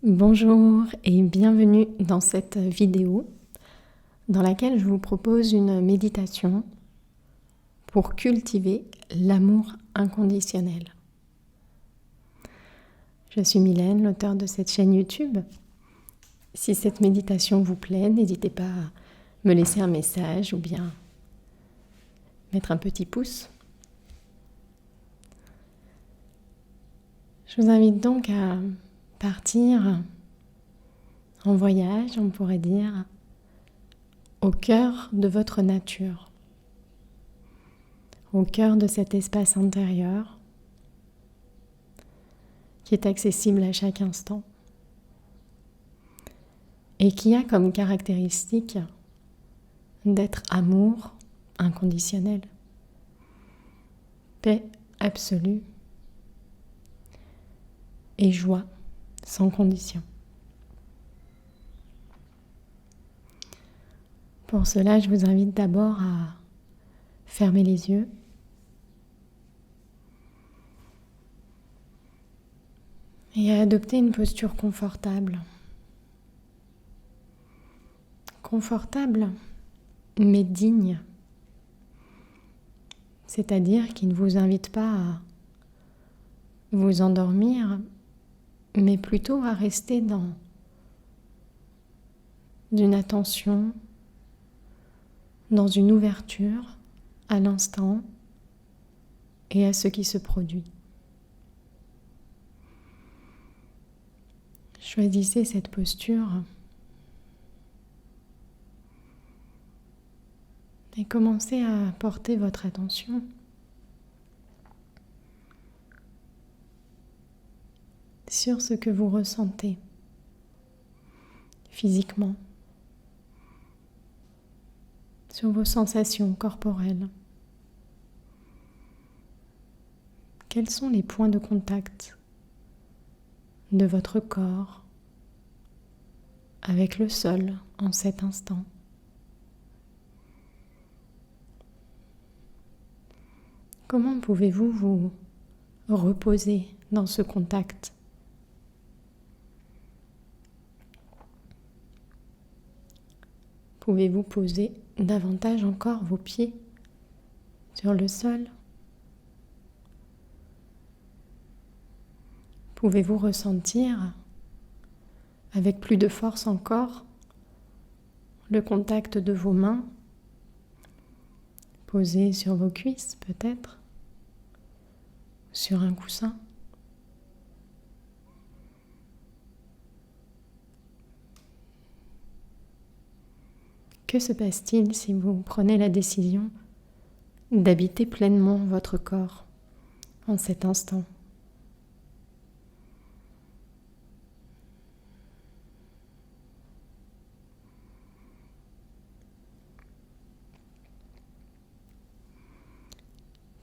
Bonjour et bienvenue dans cette vidéo dans laquelle je vous propose une méditation pour cultiver l'amour inconditionnel. Je suis Mylène, l'auteure de cette chaîne YouTube. Si cette méditation vous plaît, n'hésitez pas à me laisser un message ou bien mettre un petit pouce. Je vous invite donc à partir en voyage, on pourrait dire, au cœur de votre nature, au cœur de cet espace intérieur qui est accessible à chaque instant et qui a comme caractéristique d'être amour inconditionnel, paix absolue et joie sans condition. Pour cela, je vous invite d'abord à fermer les yeux et à adopter une posture confortable. Confortable, mais digne. C'est-à-dire qui ne vous invite pas à vous endormir, mais plutôt à rester dans une attention, dans une ouverture à l'instant et à ce qui se produit. Choisissez cette posture et commencez à porter votre attention sur ce que vous ressentez physiquement, sur vos sensations corporelles. Quels sont les points de contact de votre corps avec le sol en cet instant? Comment pouvez-vous vous reposer dans ce contact? Pouvez-vous poser davantage encore vos pieds sur le sol? Pouvez-vous ressentir avec plus de force encore le contact de vos mains posées sur vos cuisses peut-être, sur un coussin? Que se passe-t-il si vous prenez la décision d'habiter pleinement votre corps en cet instant?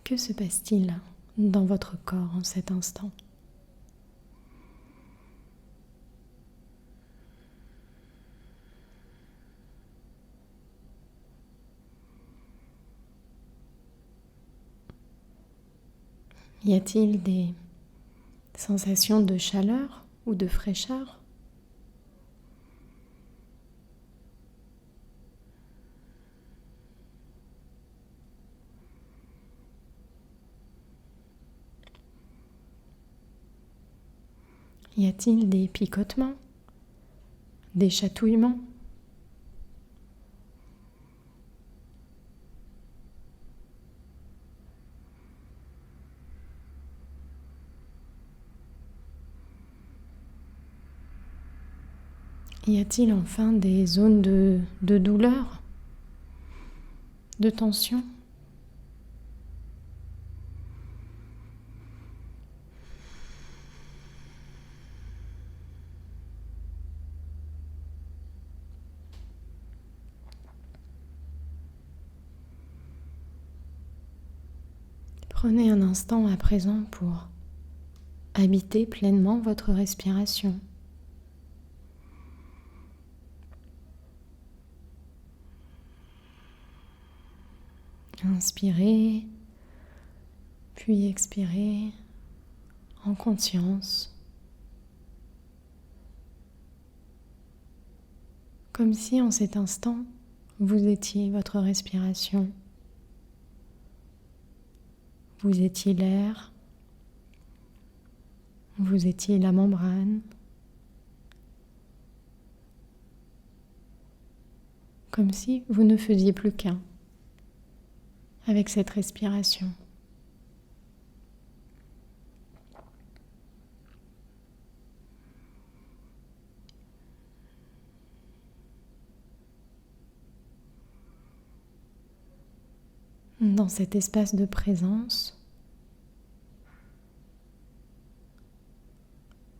Que se passe-t-il dans votre corps en cet instant? Y a-t-il des sensations de chaleur ou de fraîcheur? Y a-t-il des picotements, des chatouillements? Y a-t-il enfin des zones de douleur, de tension? Prenez un instant à présent pour habiter pleinement votre respiration. Inspirez, puis expirez en conscience, Comme si en cet instant, vous étiez votre respiration, vous étiez l'air, vous étiez la membrane, comme si vous ne faisiez plus qu'un avec cette respiration. Dans cet espace de présence,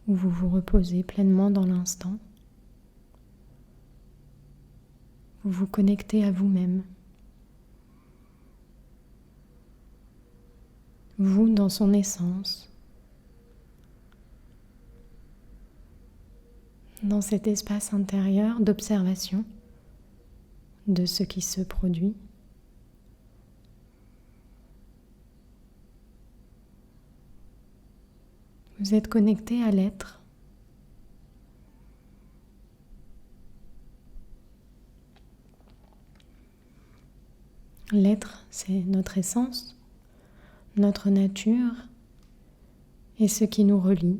où vous vous reposez pleinement dans l'instant, vous vous connectez à vous-même. Vous dans son essence, dans cet espace intérieur d'observation de ce qui se produit. Vous êtes connecté à l'être. L'être, c'est notre essence, notre nature et ce qui nous relie.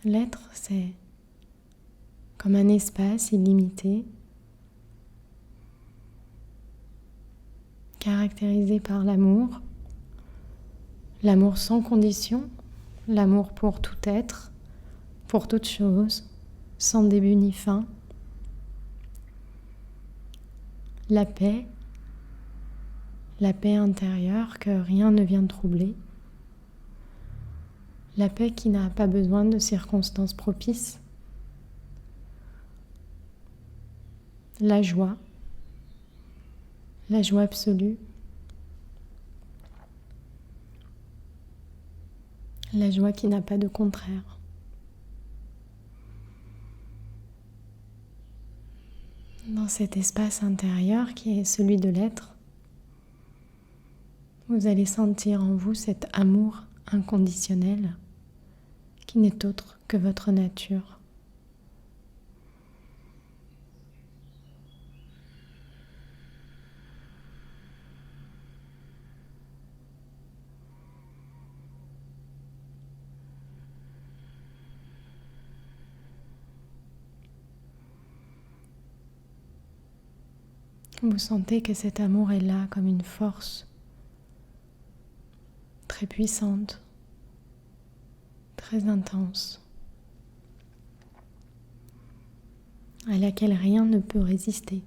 L'être, c'est comme un espace illimité, caractérisé par l'amour, l'amour sans condition, l'amour pour tout être, pour toute chose, sans début ni fin. La paix intérieure que rien ne vient troubler. La paix qui n'a pas besoin de circonstances propices. La joie absolue. La joie qui n'a pas de contraire. Dans cet espace intérieur qui est celui de l'être, vous allez sentir en vous cet amour inconditionnel qui n'est autre que votre nature. Vous sentez que cet amour est là comme une force très puissante, très intense, à laquelle rien ne peut résister.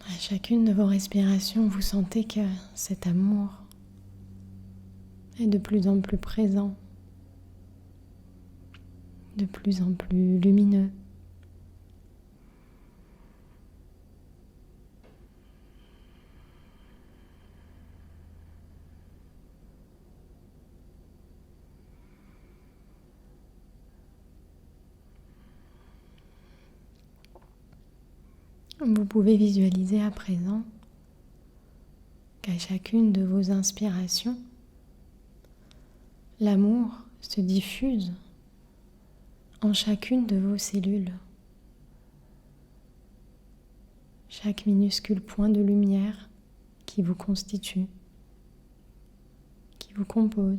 À chacune de vos respirations, vous sentez que cet amour est de plus en plus présent, de plus en plus lumineux. Vous pouvez visualiser à présent qu'à chacune de vos inspirations, l'amour se diffuse en chacune de vos cellules. Chaque minuscule point de lumière qui vous constitue, qui vous compose.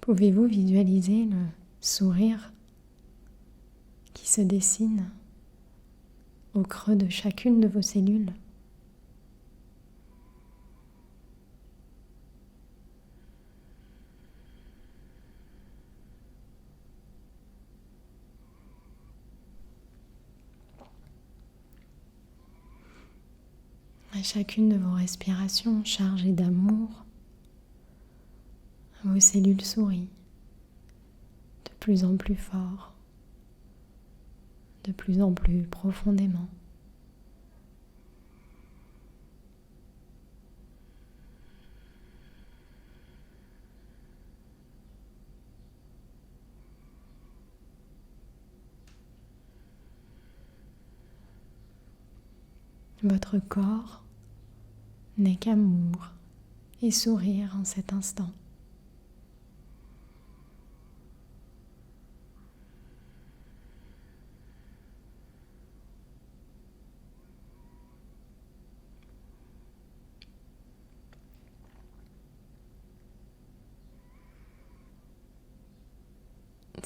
Pouvez-vous visualiser le sourire qui se dessine au creux de chacune de vos cellules ? À chacune de vos respirations chargées d'amour, vos cellules sourient de plus en plus fort, de plus en plus profondément. Votre corps n'est qu'amour et sourire en cet instant.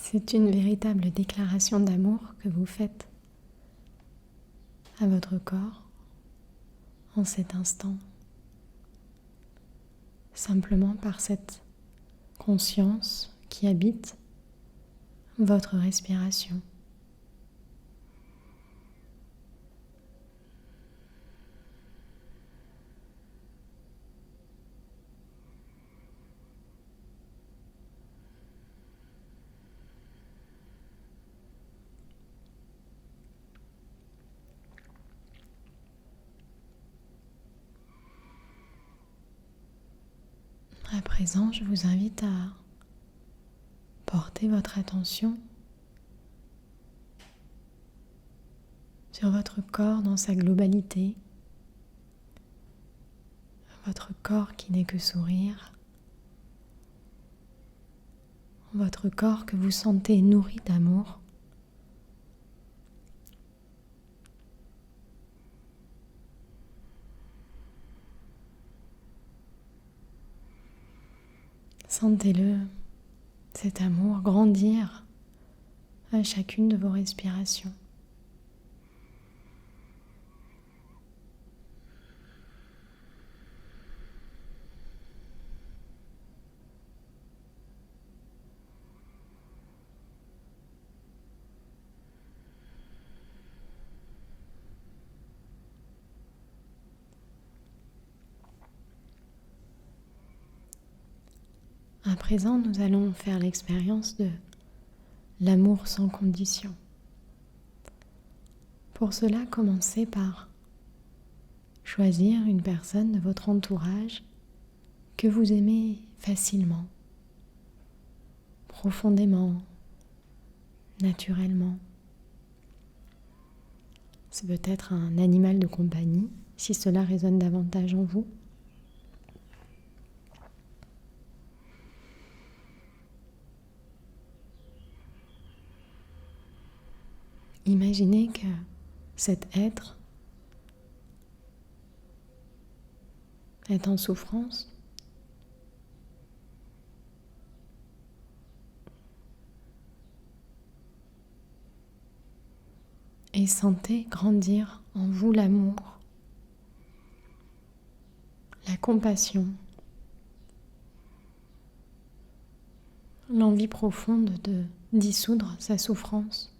C'est une véritable déclaration d'amour que vous faites à votre corps en cet instant, simplement par cette conscience qui habite votre respiration. À présent, je vous invite à porter votre attention sur votre corps dans sa globalité, votre corps qui n'est que sourire, votre corps que vous sentez nourri d'amour. Sentez-le, cet amour, grandir à chacune de vos respirations. À présent, nous allons faire l'expérience de l'amour sans condition. Pour cela, commencez par choisir une personne de votre entourage que vous aimez facilement, profondément, naturellement. C'est peut-être un animal de compagnie, si cela résonne davantage en vous. Imaginez que cet être est en souffrance et sentez grandir en vous l'amour, la compassion, l'envie profonde de dissoudre sa souffrance.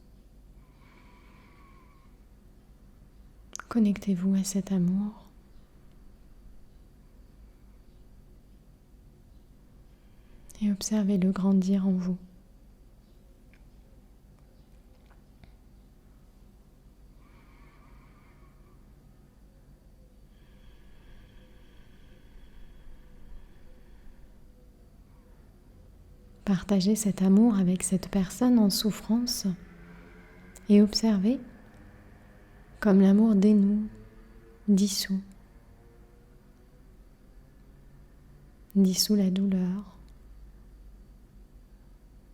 Connectez-vous à cet amour et observez-le grandir en vous. Partagez cet amour avec cette personne en souffrance et observez comme l'amour dénoue, dissout la douleur,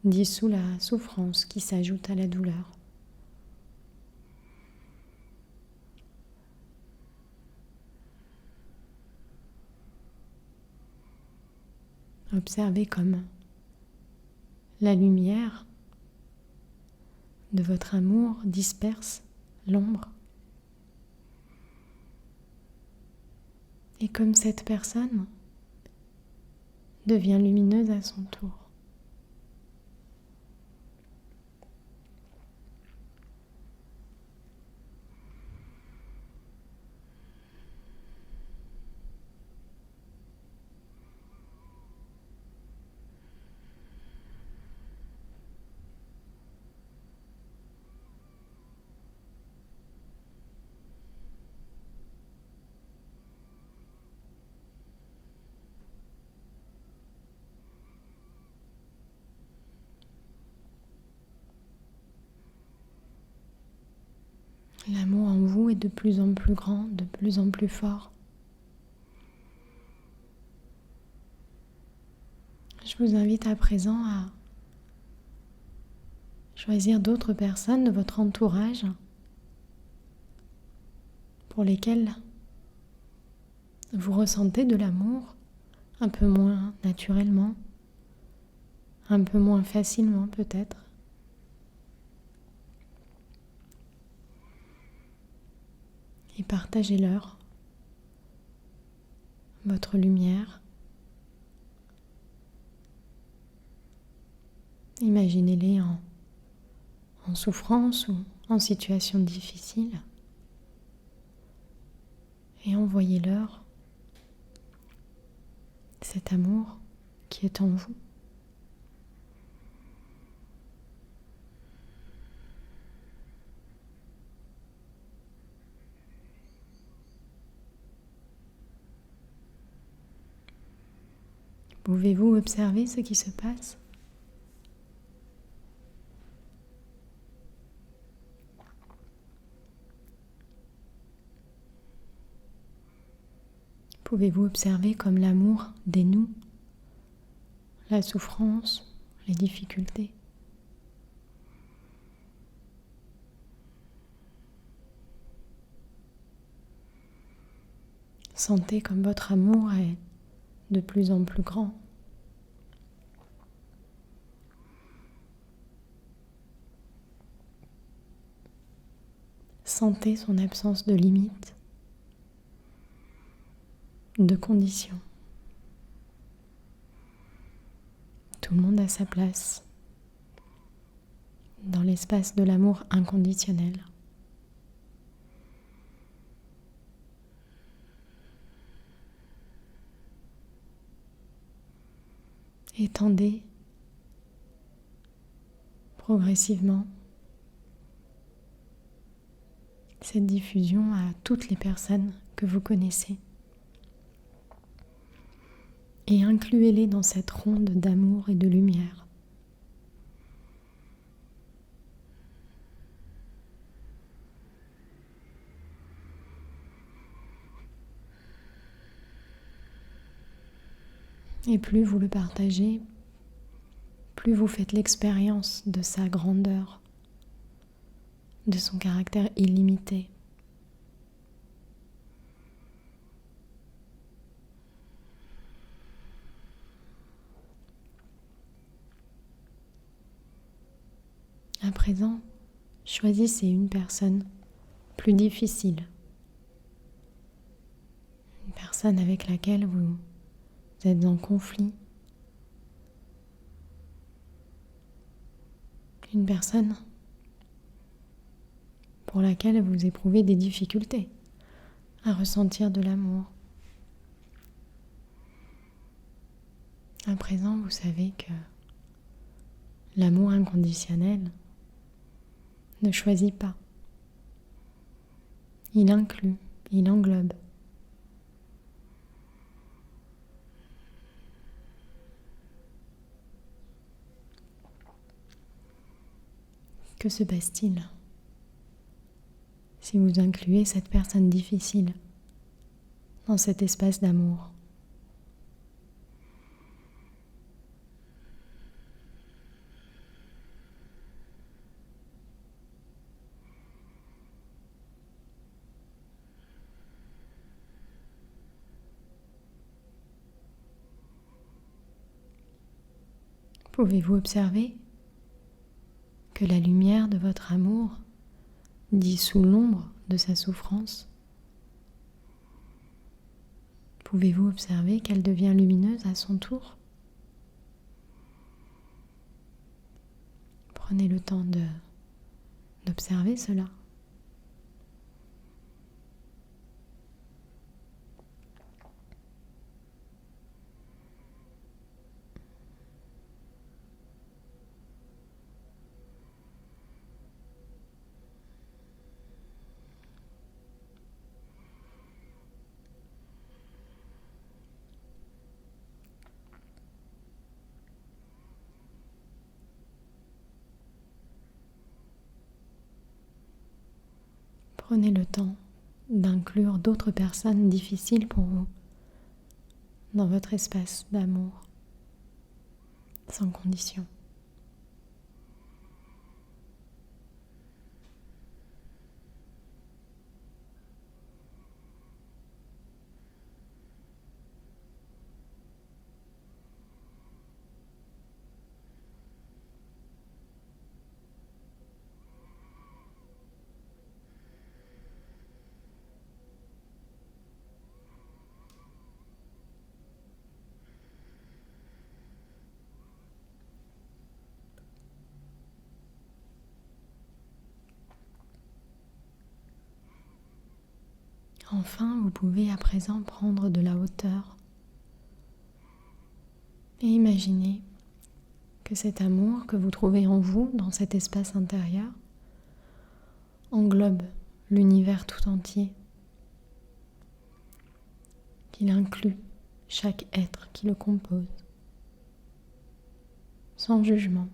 dissout la souffrance qui s'ajoute à la douleur. Observez comme la lumière de votre amour disperse l'ombre. Et comme cette personne devient lumineuse à son tour. L'amour en vous est de plus en plus grand, de plus en plus fort. Je vous invite à présent à choisir d'autres personnes de votre entourage pour lesquelles vous ressentez de l'amour un peu moins naturellement, un peu moins facilement peut-être. Et partagez-leur votre lumière. Imaginez-les en souffrance ou en situation difficile et envoyez-leur cet amour qui est en vous. Pouvez-vous observer ce qui se passe ? Pouvez-vous observer comme l'amour dénoue la souffrance, les difficultés ? Sentez comme votre amour est de plus en plus grand. Sentez son absence de limites, de conditions. Tout le monde a sa place dans l'espace de l'amour inconditionnel. Étendez progressivement cette diffusion à toutes les personnes que vous connaissez et incluez-les dans cette ronde d'amour et de lumière. Et plus vous le partagez, plus vous faites l'expérience de sa grandeur, de son caractère illimité. À présent, choisissez une personne plus difficile, une personne avec laquelle vous êtes en conflit, une personne pour laquelle vous éprouvez des difficultés à ressentir de l'amour. À présent, vous savez que l'amour inconditionnel ne choisit pas. Il inclut, il englobe. Que se passe-t-il si vous incluez cette personne difficile dans cet espace d'amour ? Pouvez-vous observer que la lumière de votre amour dissout l'ombre de sa souffrance? Pouvez-vous observer qu'elle devient lumineuse à son tour? Prenez le temps d'observer cela. Prenez le temps d'inclure d'autres personnes difficiles pour vous dans votre espace d'amour, sans condition. Enfin, vous pouvez à présent prendre de la hauteur et imaginer que cet amour que vous trouvez en vous, dans cet espace intérieur, englobe l'univers tout entier, qu'il inclut chaque être qui le compose, sans jugement,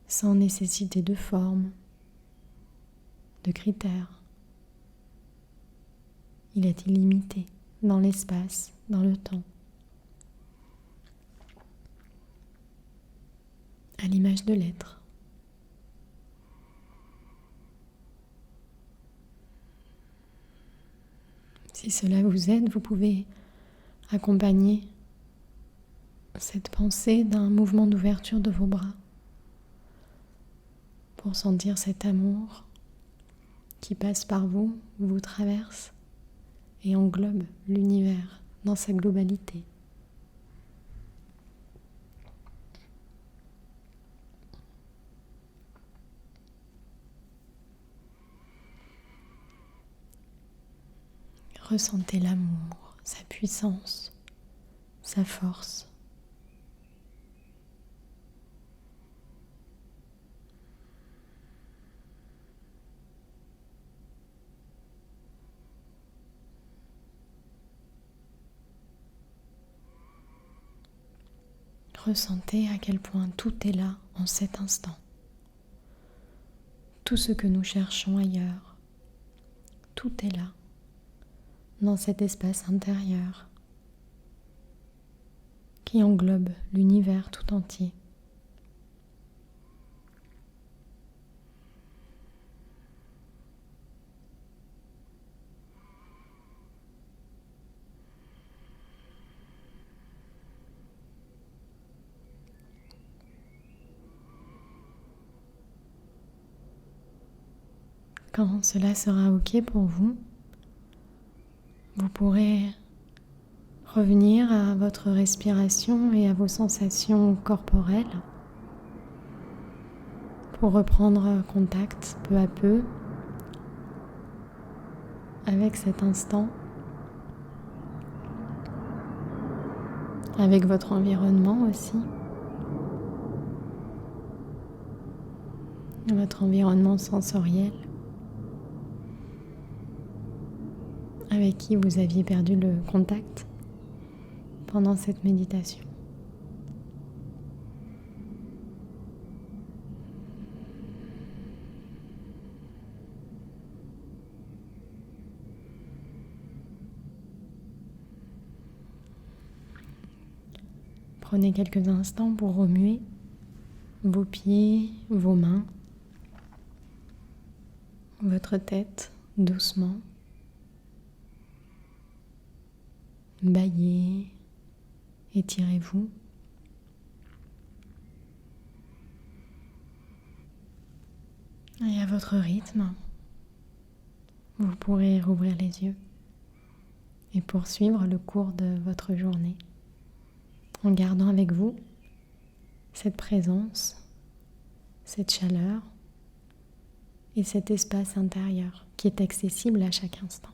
sans nécessité de forme, de critères. Il est illimité dans l'espace, dans le temps. À l'image de l'être. Si cela vous aide, vous pouvez accompagner cette pensée d'un mouvement d'ouverture de vos bras pour sentir cet amour qui passe par vous, vous traverse et englobe l'univers dans sa globalité. Ressentez l'amour, sa puissance, sa force. Ressentez à quel point tout est là en cet instant. Tout ce que nous cherchons ailleurs, tout est là, dans cet espace intérieur qui englobe l'univers tout entier. Quand cela sera OK pour vous, vous pourrez revenir à votre respiration et à vos sensations corporelles pour reprendre contact peu à peu avec cet instant, avec votre environnement aussi, votre environnement sensoriel, avec qui vous aviez perdu le contact pendant cette méditation. Prenez quelques instants pour remuer vos pieds, vos mains, votre tête doucement. Bâillez, étirez-vous. Et à votre rythme, vous pourrez rouvrir les yeux et poursuivre le cours de votre journée en gardant avec vous cette présence, cette chaleur et cet espace intérieur qui est accessible à chaque instant.